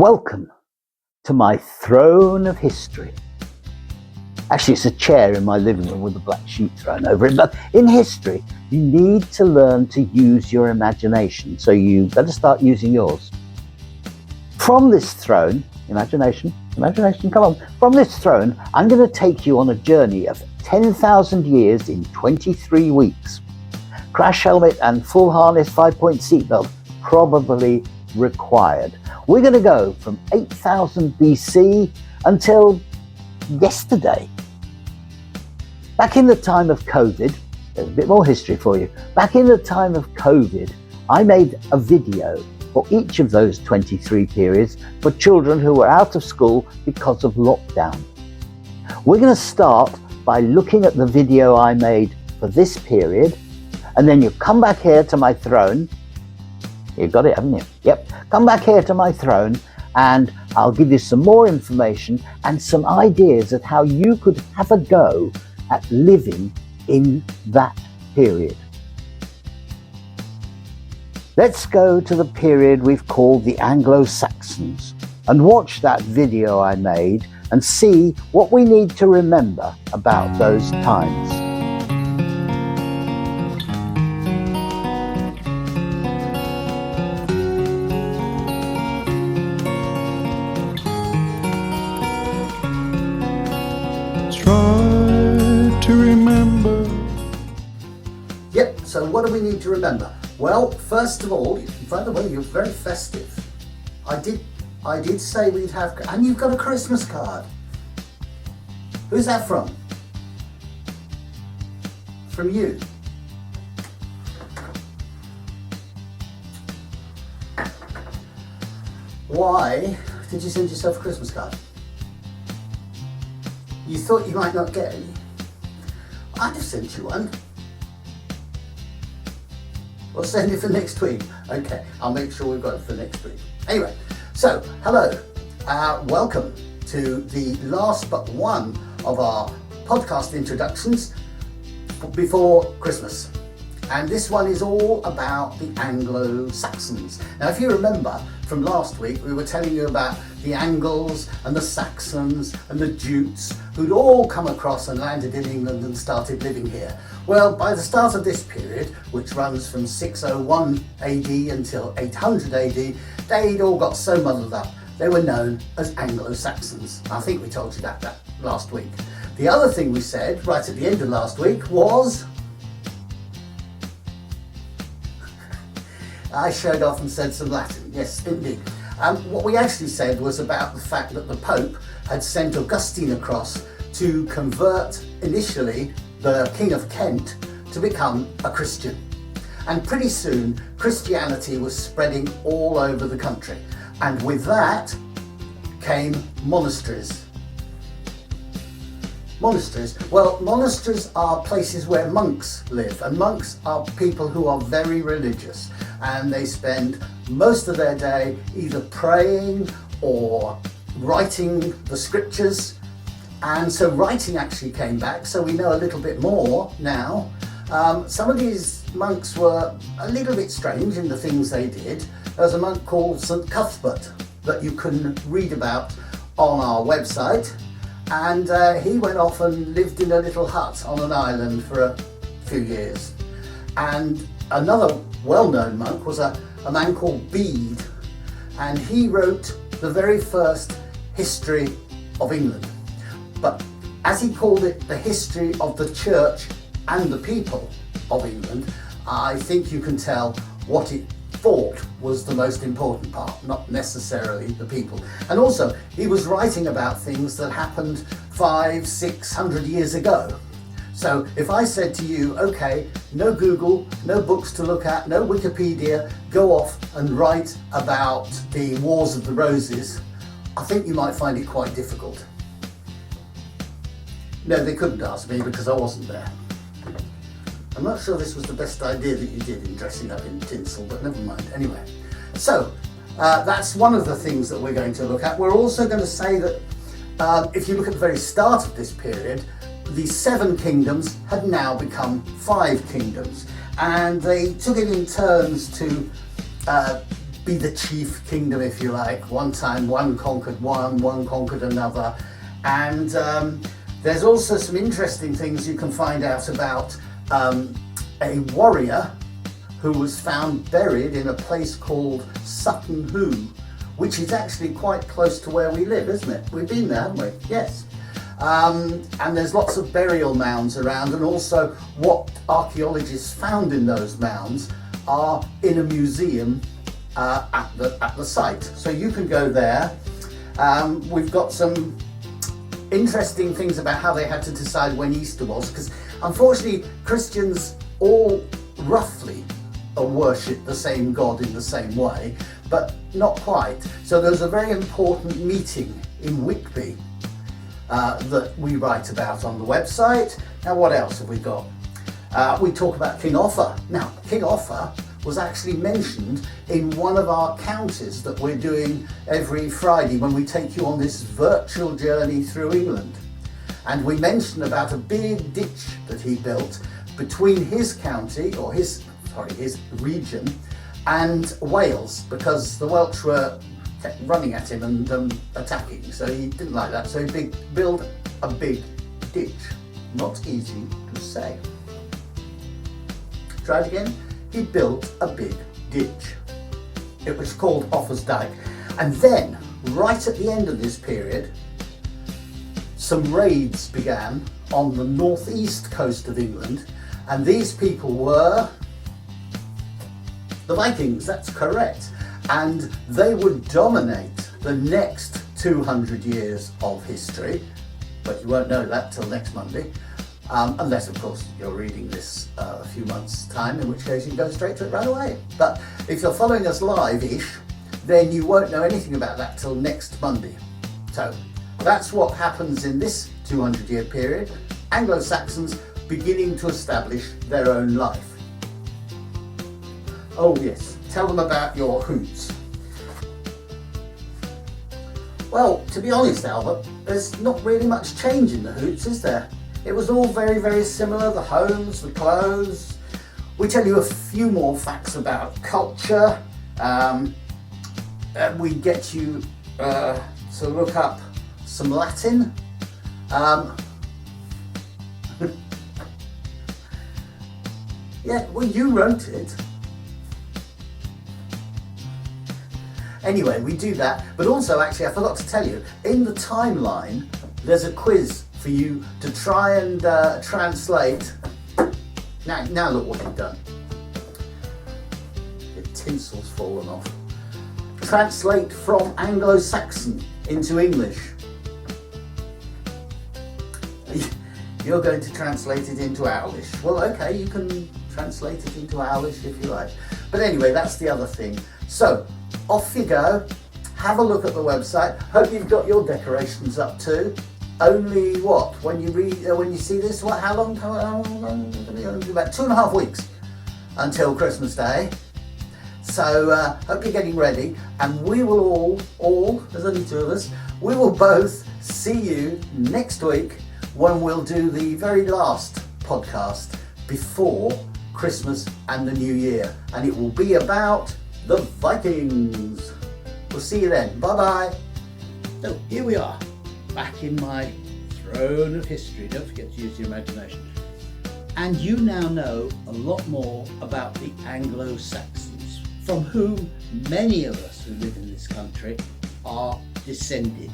Welcome to my throne of history. Actually, it's a chair in my living room with a black sheet thrown over it. But in history, you need to learn to use your imagination. So you better start using yours. From this throne, imagination, come on. From this throne, I'm going to take you on a journey of 10,000 years in 23 weeks. Crash helmet and full harness 5-point seatbelt probably required. We're going to go from 8000 BC until yesterday. Back in the time of COVID, there's a bit more history for you. Back in the time of COVID, I made a video for each of those 23 periods for children who were out of school because of lockdown. We're going to start by looking at the video I made for this period, and then you come back here to my throne. You've got it, haven't you? Yep. Come back here to my throne and I'll give you some more information and some ideas of how you could have a go at living in that period. Let's go to the period we've called the Anglo-Saxons and watch that video I made and see what we need to remember about those times. Yep, so what do we need to remember? Well, first of all, by the way, you're very festive. I did say we'd have, and you've got a Christmas card. Who's that from? From you. Why did you send yourself a Christmas card? You thought you might not get any. I'd have sent you one. We'll send it for next week. Okay, I'll make sure we've got it for next week. Anyway, so hello, welcome to the last but one of our podcast introductions before Christmas. And this one is all about the Anglo-Saxons. Now, if you remember from last week, we were telling you about the Angles and the Saxons and the Jutes who'd all come across and landed in England and started living here. Well, by the start of this period, which runs from 601 AD until 800 AD, they'd all got so muddled up, they were known as Anglo-Saxons. I think we told you that last week. The other thing we said right at the end of last week was, I showed off and said some Latin, yes indeed. What we actually said was about the fact that the Pope had sent Augustine across to convert initially the King of Kent to become a Christian. And pretty soon Christianity was spreading all over the country. And with that came monasteries. Monasteries. Well, monasteries are places where monks live, and monks are people who are very religious, and they spend most of their day either praying or writing the scriptures. And so writing actually came back, so we know a little bit more now. Some of these monks were a little bit strange in the things they did. There's a monk called St. Cuthbert that you can read about on our website. And he went off and lived in a little hut on an island for a few years. And another well-known monk was a man called Bede, and he wrote the very first history of England. But as he called it, the history of the church and the people of England, I think you can tell what it thought was the most important part, not necessarily the people. And also, he was writing about things that happened 500-600 years ago. So if I said to you, okay, no Google, no books to look at, no Wikipedia, go off and write about the Wars of the Roses, I think you might find it quite difficult. No, they couldn't ask me because I wasn't there. I'm not sure this was the best idea that you did in dressing up in tinsel, but never mind. Anyway, so that's one of the things that we're going to look at. We're also going to say that if you look at the very start of this period, the 7 kingdoms had now become 5 kingdoms, and they took it in turns to be the chief kingdom, if you like. One time one conquered one conquered another. And there's also some interesting things you can find out about a warrior who was found buried in a place called Sutton Hoo, which is actually quite close to where we live, isn't it? We've been there, haven't we? Yes. And there's lots of burial mounds around, and also what archaeologists found in those mounds are in a museum at the site. So you can go there. We've got some interesting things about how they had to decide when Easter was, because unfortunately Christians all roughly worship the same God in the same way, but not quite. So there's a very important meeting in Whitby that we write about on the website. Now what else have we got? We talk about King Offa. Now King Offa was actually mentioned in one of our counties that we're doing every Friday when we take you on this virtual journey through England. And we mentioned about a big ditch that he built between his county, or his region, and Wales, because the Welsh were kept running at him and attacking, so he didn't like that. So he built a big ditch. Not easy to say. Try it again. He built a big ditch. It was called Offa's Dyke. And then, right at the end of this period, some raids began on the northeast coast of England, and these people were the Vikings. That's correct. And they would dominate the next 200 years of history, but you won't know that till next Monday. Unless, of course, you're reading this a few months' time, in which case you can go straight to it right away. But if you're following us live-ish, then you won't know anything about that till next Monday. So that's what happens in this 200-year period. Anglo-Saxons beginning to establish their own life. Oh yes, tell them about your hoots. Well, to be honest, Albert, there's not really much change in the hoots, is there? It was all very, very similar, the homes, the clothes. We tell you a few more facts about culture. We get you to look up some Latin. Yeah, well, you wrote it. Anyway, we do that, but also actually I forgot to tell you, in the timeline there's a quiz for you to try and translate. Now look what you've done. The tinsel's fallen off. Translate from Anglo-Saxon into English. You're going to translate it into Owlish. Well, okay, you can translate it into Owlish if you like. But anyway, that's the other thing. So, off you go. Have a look at the website. Hope you've got your decorations up too. Only what? When you see this, what? How long? About 2.5 weeks until Christmas Day. So hope you're getting ready, and we will all, there's only two of us, we will both see you next week when we'll do the very last podcast before Christmas and the New Year, and it will be about the Vikings. We'll see you then. Bye bye. So here we are, back in my throne of history. Don't forget to use your imagination. And you now know a lot more about the Anglo-Saxons, from whom many of us who live in this country are descended.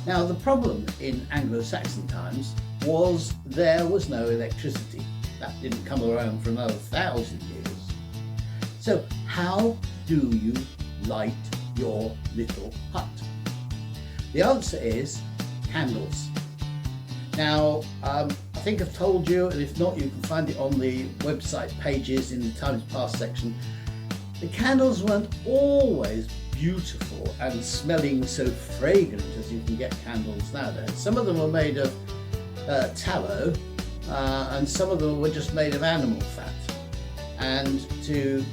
Now, the problem in Anglo-Saxon times was there was no electricity. That didn't come around for another 1,000 years. So how do you light your little hut? The answer is candles. Now, I think I've told you, and if not, you can find it on the website pages in the Times Past section. The candles weren't always beautiful and smelling so fragrant as you can get candles nowadays. Some of them were made of tallow, and some of them were just made of animal fat. And to,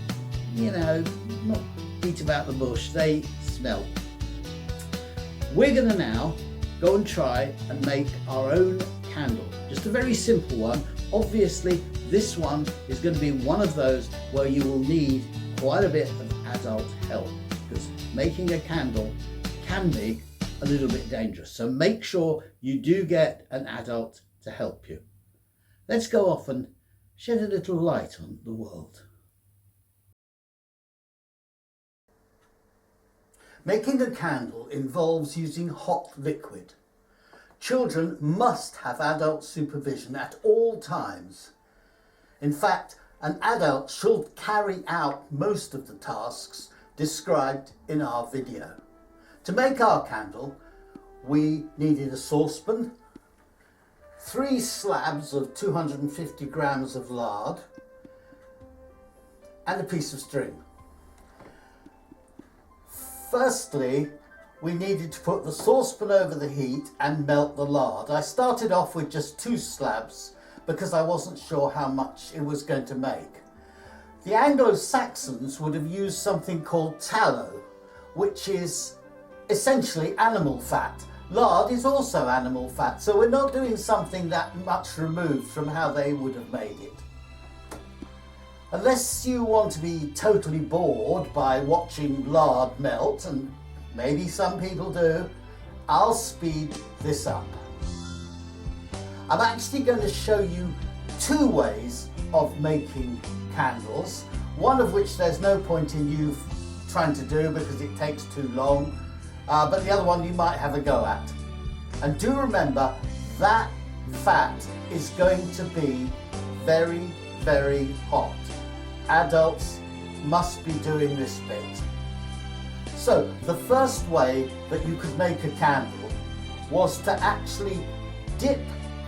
not beat about the bush, they smell. We're going to now go and try and make our own candle. Just a very simple one. Obviously, this one is going to be one of those where you will need quite a bit of adult help, because making a candle can be a little bit dangerous. So make sure you do get an adult to help you. Let's go off and shed a little light on the world. Making a candle involves using hot liquid. Children must have adult supervision at all times. In fact, an adult should carry out most of the tasks described in our video. To make our candle, we needed a saucepan, 3 slabs of 250 grams of lard, and a piece of string. Firstly, we needed to put the saucepan over the heat and melt the lard. I started off with just 2 slabs because I wasn't sure how much it was going to make. The Anglo-Saxons would have used something called tallow, which is essentially animal fat. Lard is also animal fat, so we're not doing something that much removed from how they would have made it. Unless you want to be totally bored by watching lard melt, and maybe some people do, I'll speed this up. I'm actually going to show you 2 ways of making candles, one of which there's no point in you trying to do because it takes too long, but the other one you might have a go at. And do remember that fat is going to be very, very hot. Adults must be doing this bit. So the first way that you could make a candle was to actually dip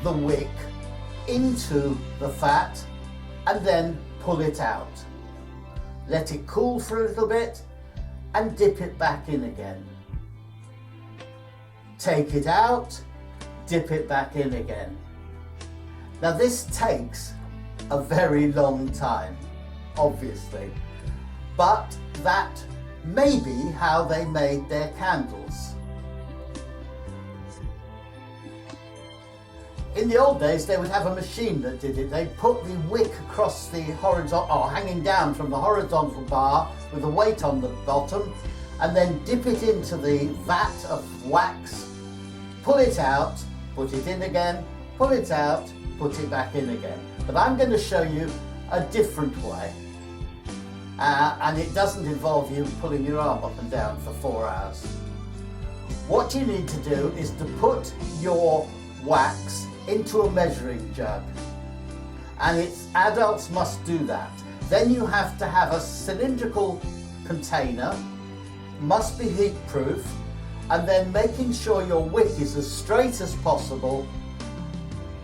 the wick into the fat and then pull it out. Let it cool for a little bit and dip it back in again. Take it out, dip it back in again. Now this takes a very long time, obviously, but that may be how they made their candles. In the old days, they would have a machine that did it. They put the wick across the horizontal, or hanging down from the horizontal bar with a weight on the bottom, and then dip it into the vat of wax, pull it out, put it in again, pull it out, put it back in again. But I'm going to show you a different way. And it doesn't involve you pulling your arm up and down for 4 hours. What you need to do is to put your wax into a measuring jug, and adults must do that. Then you have to have a cylindrical container, must be heat proof, and then making sure your wick is as straight as possible,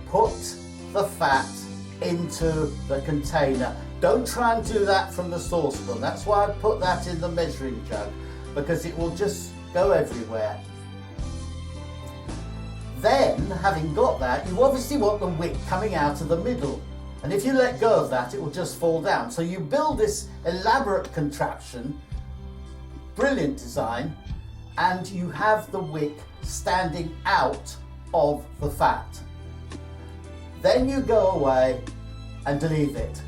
put the fat into the container. Don't try and do that from the saucepan. That's why I put that in the measuring jug, because it will just go everywhere. Then, having got that, you obviously want the wick coming out of the middle. And if you let go of that, it will just fall down. So you build this elaborate contraption, brilliant design, and you have the wick standing out of the fat. Then you go away and leave it.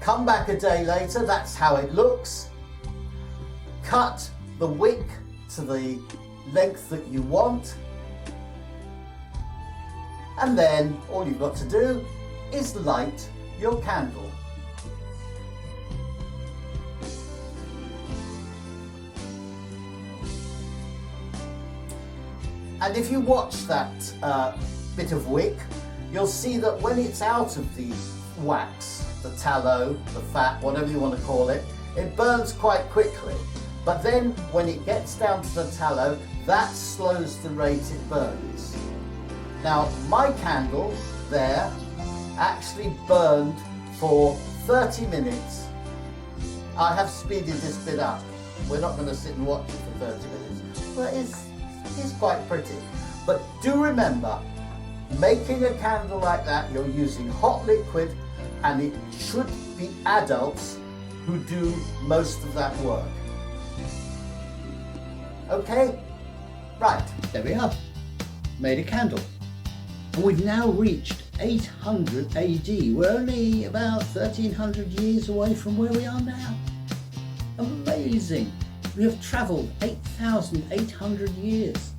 Come back a day later, that's how it looks. Cut the wick to the length that you want, and then all you've got to do is light your candle. And if you watch that bit of wick, you'll see that when it's out of the wax, the tallow, the fat, whatever you want to call it, it burns quite quickly. But then when it gets down to the tallow, that slows the rate it burns. Now my candle there actually burned for 30 minutes. I have speeded this bit up. We're not going to sit and watch it for 30 minutes, but it's quite pretty. But do remember, making a candle like that, you're using hot liquid, and it should be adults who do most of that work. Okay, right. There we are. Made a candle. And we've now reached 800 AD. We're only about 1300 years away from where we are now. Amazing. We have travelled 8,800 years.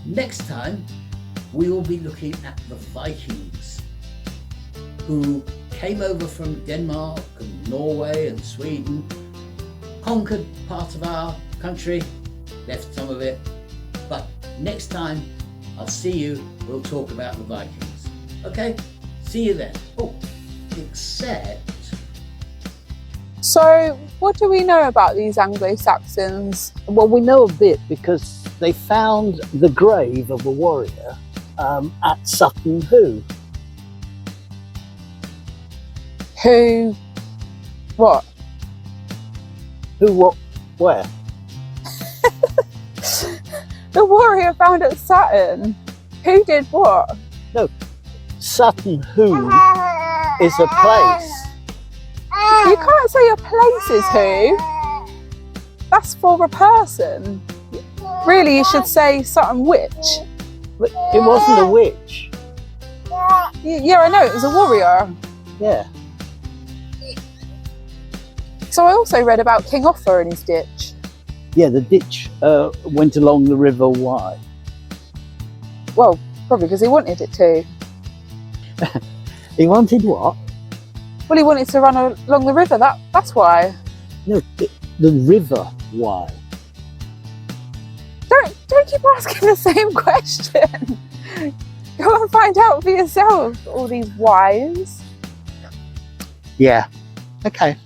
Next time, we will be looking at the Vikings, who came over from Denmark and Norway and Sweden, conquered part of our country, left some of it, but next time I'll see you, we'll talk about the Vikings. Okay, see you then. Oh, except... So, what do we know about these Anglo-Saxons? Well, we know a bit because they found the grave of a warrior at Sutton Hoo. Who? What? Who, what, where? The warrior found at Sutton. Who did what? No, Sutton Hoo is a place. You can't say a place is who. That's for a person. Really, you should say Sutton Witch. But it wasn't a witch. Yeah, I know, it was a warrior. Yeah. So I also read about King Offa and his ditch. Yeah, the ditch went along the River Wye. Well, probably because he wanted it to. He wanted what? Well, he wanted to run along the river, that's why. No, the River Wye. Don't keep asking the same question. Go and find out for yourself, all these whys. Yeah. Okay.